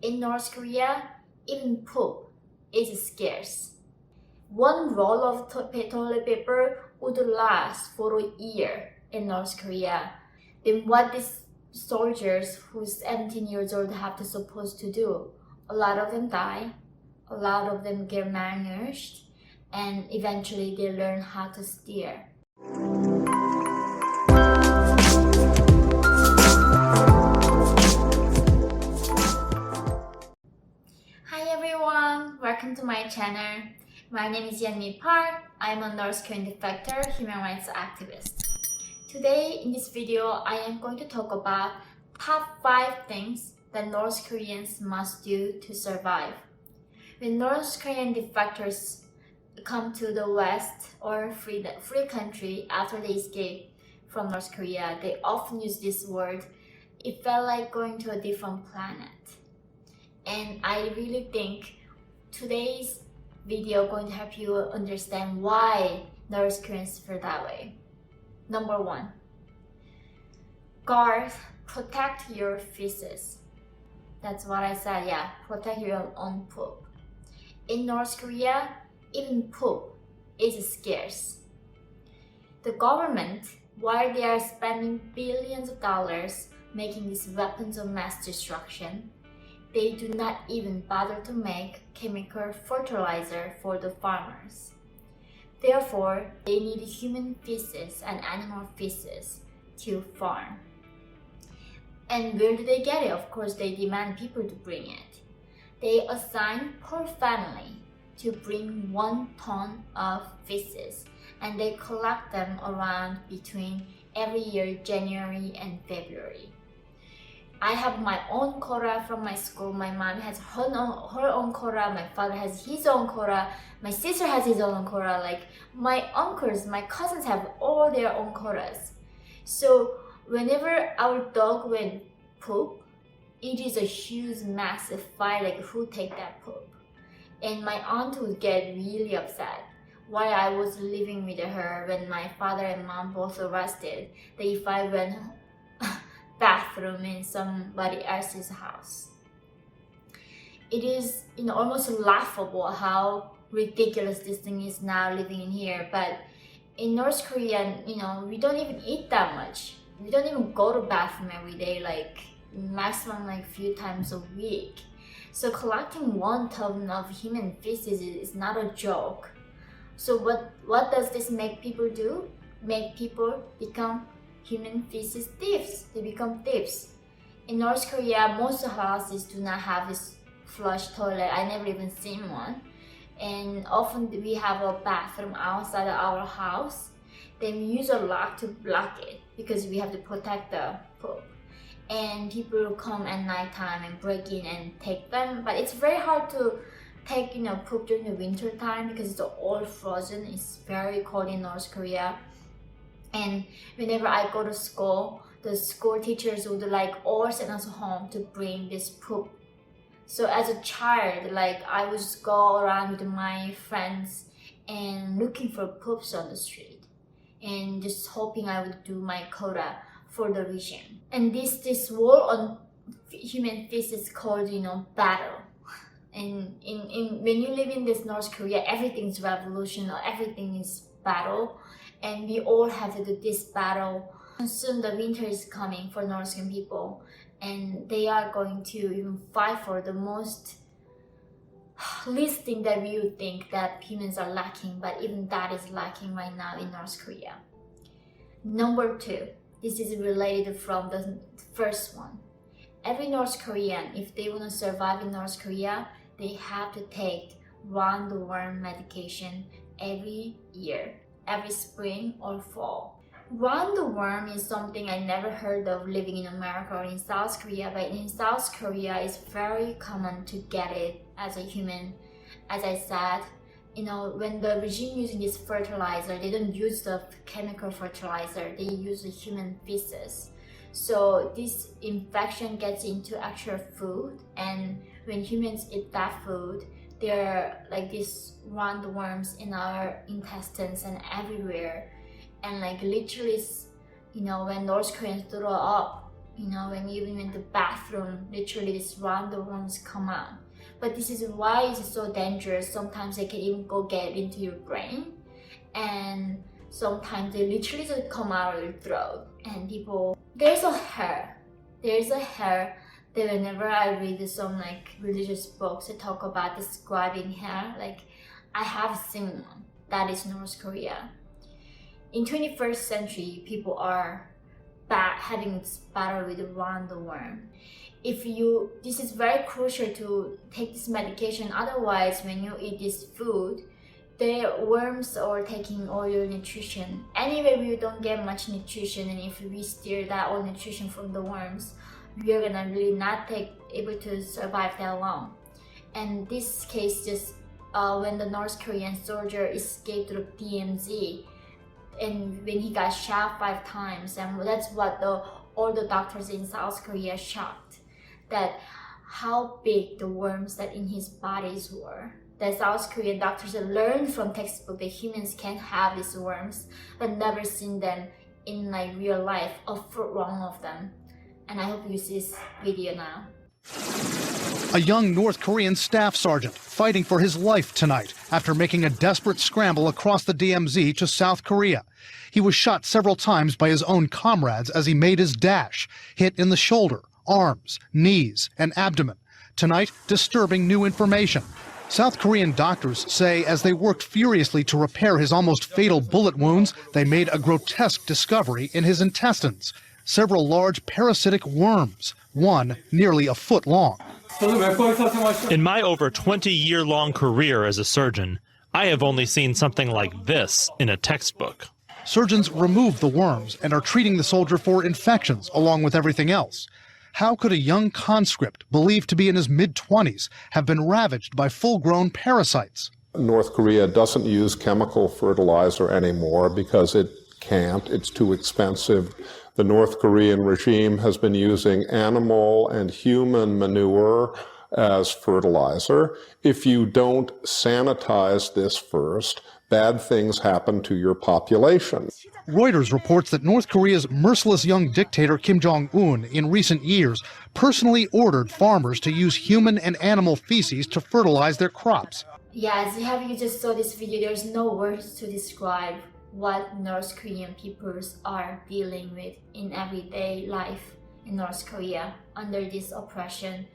In North Korea, even poop is scarce. One roll of toilet paper would last for a year in North Korea. Then what these soldiers who's 17 years old have to supposed to do? A lot of them die, a lot of them get malnourished, and eventually they learn how to steer. Hi everyone, welcome to my channel. My name is Yeonmi Park. I'm a North Korean defector, human rights activist. Today in this video, I am going to talk about top 5 things that North Koreans must do to survive. When North Korean defectors come to the West or free country after they escape from North Korea, they often use this word, "It felt like going to a different planet." And I really think today's video going to help you understand why North Koreans feel that way. Number 1, guard, protect your feces. That's what I said, yeah, protect your own poop. In North Korea, even poop is scarce. The government, while they are spending billions of dollars making these weapons of mass destruction, they do not even bother to make chemical fertilizer for the farmers. Therefore, they need human feces and animal feces to farm. And where do they get it? Of course, they demand people to bring it. They assign per family to bring 1 ton of feces, and they collect them around between every year, January and February. I have my own quota from my school. My mom has her own quota. My father has his own quota. My sister has his own quota. Like my uncles, my cousins have all their own quotas. So whenever our dog went poop, it is a huge, massive fight. Like who take that poop? And my aunt would get really upset while I was living with her when my father and mom both arrested. That if I went bathroom in somebody else's house. It is almost laughable how ridiculous this thing is now living in here. But in North Korea, we don't even eat that much. We don't even go to bathroom every day, like maximum like few times a week. So collecting 1 ton of human feces is not a joke. So what does this make people do? Make people become human feces thieves. They become thieves. In North Korea, most houses do not have this flush toilet. I never even seen one. And often we have a bathroom outside of our house. Then we use a lock to block it because we have to protect the poop. And people come at nighttime and break in and take them. But it's very hard to take poop during the winter time because it's all frozen. It's very cold in North Korea. And whenever I go to school, the school teachers would all send us home to bring this poop. So as a child, I would just go around with my friends and looking for poops on the street and just hoping I would do my quota for the region. And this war on human feces is called, battle. And when you live in this North Korea, everything's revolution or everything is battle. And we all have to do this battle. Soon the winter is coming for North Korean people, and they are going to even fight for the least thing that we would think that humans are lacking, but even that is lacking right now in North Korea. Number 2, this is related from the first one. Every North Korean, if they want to survive in North Korea, they have to take roundworm medication every year. Every spring or fall. Roundworm is something I never heard of living in America or in South Korea, but in South Korea it's very common to get it as a human. As I said, when the regime using this fertilizer, they don't use the chemical fertilizer, they use the human feces. So this infection gets into actual food, and when humans eat that food, there are like these roundworms in our intestines and everywhere. And literally, when North Koreans throw up, when you even in the bathroom, literally these random worms come out. But this is why it's so dangerous. Sometimes they can even get into your brain, and sometimes they literally just come out of your throat. And there's a hair that whenever I read some religious books that talk about describing hair, I have seen one. That is North Korea. In 21st century, people are having this battle with the random worm. This is very crucial to take this medication. Otherwise, when you eat this food, the worms are taking all your nutrition. Anyway, we don't get much nutrition, and if we steal that all nutrition from the worms, we are gonna really not able to survive that long. And this case just when the North Korean soldier escaped through DMZ, and when he got shot 5 times, and that's what all the doctors in South Korea shocked, that how big the worms that in his bodies were. The South Korean doctors learned from textbook that humans can have these worms, but never seen them in real life, a fruit wrong of them. And I hope you see this video now. A young North Korean staff sergeant fighting for his life tonight after making a desperate scramble across the DMZ to South Korea. He was shot several times by his own comrades as he made his dash, hit in the shoulder, arms, knees, and abdomen. Tonight, disturbing new information. South Korean doctors say as they worked furiously to repair his almost fatal bullet wounds, they made a grotesque discovery in his intestines. Several large parasitic worms, one nearly a foot long. In my over 20-year-long career as a surgeon, I have only seen something like this in a textbook. Surgeons removed the worms and are treating the soldier for infections along with everything else. How could a young conscript believed to be in his mid-20s have been ravaged by full-grown parasites? North Korea doesn't use chemical fertilizer anymore because it can't. It's too expensive. The North Korean regime has been using animal and human manure as fertilizer. If you don't sanitize this first, bad things happen to your population. Reuters reports that North Korea's merciless young dictator Kim Jong-un in recent years personally ordered farmers to use human and animal feces to fertilize their crops. Yeah, as you just saw this video, there's no words to describe what North Korean peoples are dealing with in everyday life in North Korea under this oppression,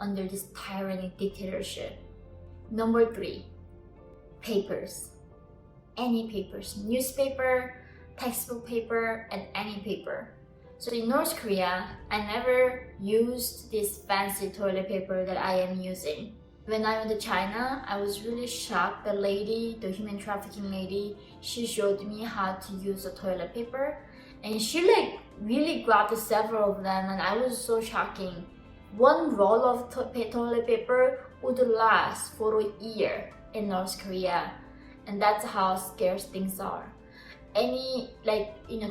under this tyrannic dictatorship. Number 3, papers. Any papers, newspaper, textbook paper, and any paper. So in North Korea, I never used this fancy toilet paper that I am using. When I went to China, I was really shocked. The human trafficking lady, she showed me how to use a toilet paper, and she really grabbed several of them, and I was so shocking. One roll of toilet paper would last for a year in North Korea, and that's how scarce things are. Any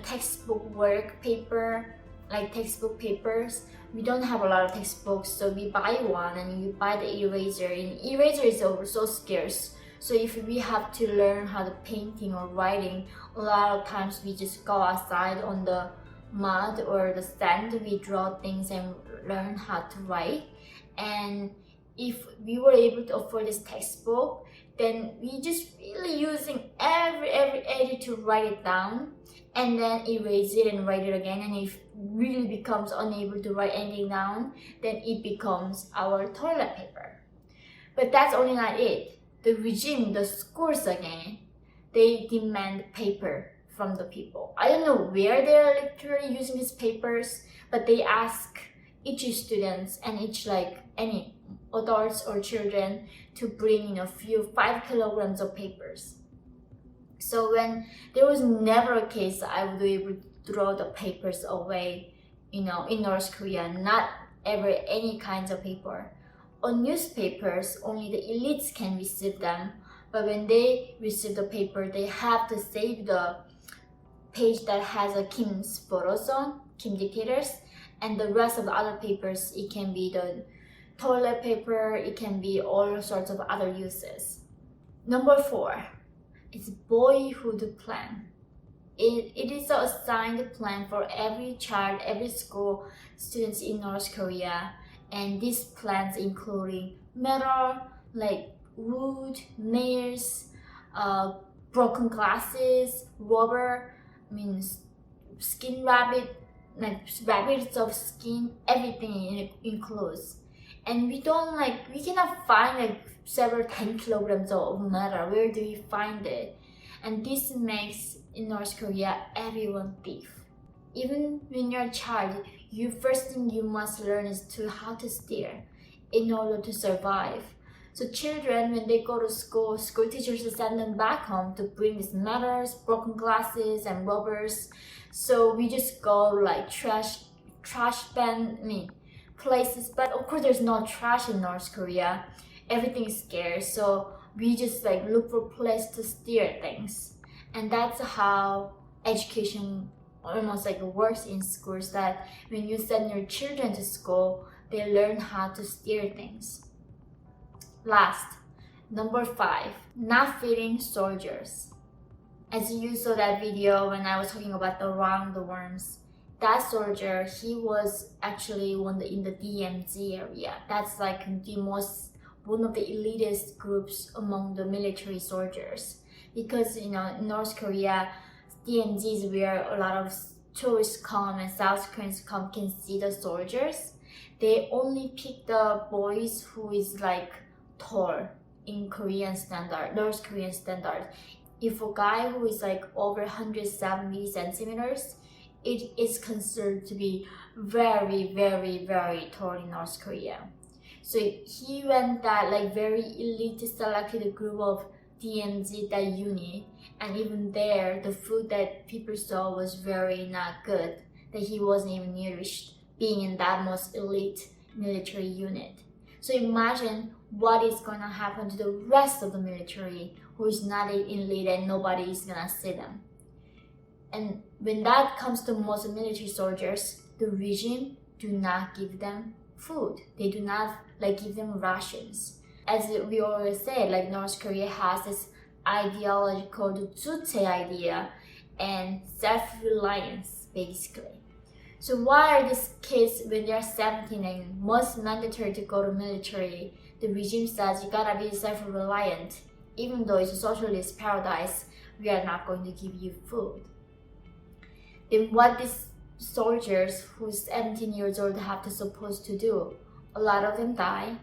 textbook work paper, textbook papers, we don't have a lot of textbooks, so we buy one and you buy the eraser, and eraser is so scarce. So if we have to learn how to painting or writing, a lot of times we just go outside on the mud or the sand, we draw things and learn how to write. And if we were able to afford this textbook, then we just really using every edge to write it down and then erase it and write it again. And if really becomes unable to write anything down, then it becomes our toilet paper. But that's only not it. The regime, the schools again, they demand paper from the people. I don't know where they're literally using these papers, but they ask each students and each any adults or children to bring 5 kilograms of papers. So when there was never a case I would be able to throw the papers away, in North Korea, not ever any kinds of paper. On newspapers, only the elites can receive them, but when they receive the paper, they have to save the page that has a Kim's photos on, Kim dictators, and the rest of the other papers, it can be the toilet paper, it can be all sorts of other uses. Number 4, it's boyhood plan. it is a assigned plan for every child, every school students in North Korea, and these plans including metal, like wood, nails, broken glasses, rubber, skin rabbit, like rabbits of skin, everything it includes. And we cannot find like several 10 kilograms of metal. Where do we find it? And this makes in North Korea everyone thief. Even when you're a child, first thing you must learn is how to steer in order to survive. So children, when they go to school teachers will send them back home to bring these metals, broken glasses, and rubbers. So we just go like trash bin, places. But of course, there's no trash in North Korea. Everything is scarce. So we just like look for place to steer things, and that's how education almost like works in schools. That when you send your children to school, they learn how to steer things. Last, number 5, not feeding soldiers. As you saw that video when I was talking about the roundworms, that soldier, he was actually in the DMZ area. That's like one of the elitist groups among the military soldiers. Because in North Korea, DMZ is where a lot of tourists come and South Koreans can see the soldiers. They only pick the boys who is like tall in Korean standard, North Korean standard. If a guy who is like over 170 centimeters, it is considered to be very, very, very tall in North Korea. So he went that like very elite selected a group of DMZ, that unit, and even there the food that people saw was very not good, that he wasn't even nourished being in that most elite military unit. So imagine what is going to happen to the rest of the military who is not elite and nobody is going to see them. And when that comes to most military soldiers, the regime do not give them food. They do not give them rations. As we always say, like North Korea has this ideology called the Juche idea and self-reliance, basically. So why are these kids, when they're 17 and most mandatory to go to military, the regime says you gotta be self-reliant. Even though it's a socialist paradise, we are not going to give you food. Then what these soldiers who's 17 years old have to supposed to do? A lot of them die,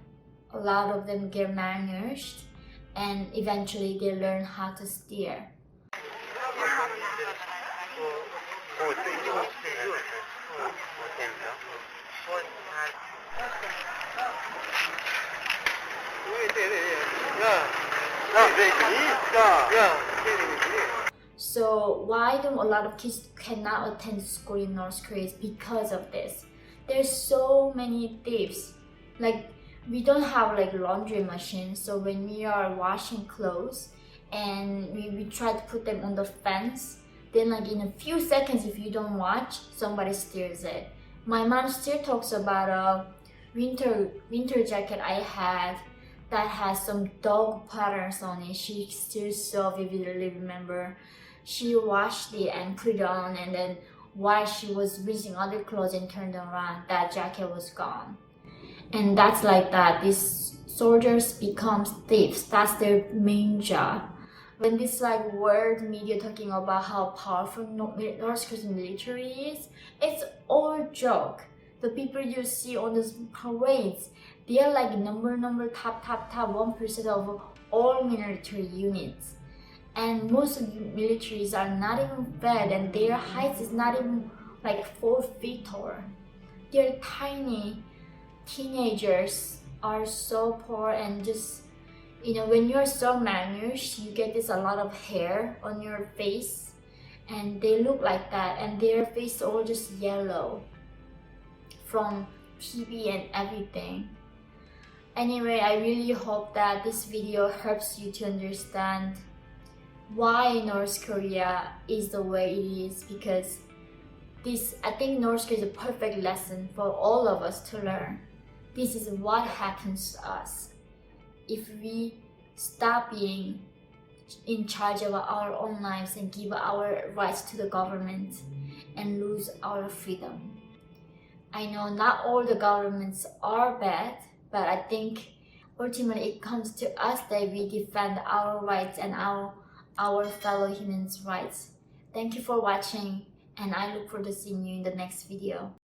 a lot of them get malnourished, and eventually they learn how to steer. So why do a lot of kids cannot attend school in North Korea is because of this. There's so many thieves. Like we don't have like laundry machines, so when we are washing clothes and we try to put them on the fence, then like in a few seconds if you don't watch, somebody steals it. My mom still talks about a winter jacket I had that has some dog patterns on it. She still so vividly remember. She washed it and put it on, and then while she was reaching other clothes and turned around, that jacket was gone. And that's like that. These soldiers become thieves. That's their main job. When this like world media talking about how powerful North Korean military is, it's all joke. The people you see on these parades, they are like number top 1% of all military units. And most of the militaries are not even fed, and their height is not even like 4 feet tall. They're tiny. Teenagers are so poor, and just when you're so malnourished, you get a lot of hair on your face, and they look like that, and their face all just yellow from TB and everything. Anyway, I really hope that this video helps you to understand why North Korea is the way it is, because I think North Korea is a perfect lesson for all of us to learn. This is what happens to us if we stop being in charge of our own lives and give our rights to the government and lose our freedom. I know not all the governments are bad, but I think ultimately it comes to us that we defend our rights and our fellow humans' rights. Thank you for watching, and I look forward to seeing you in the next video.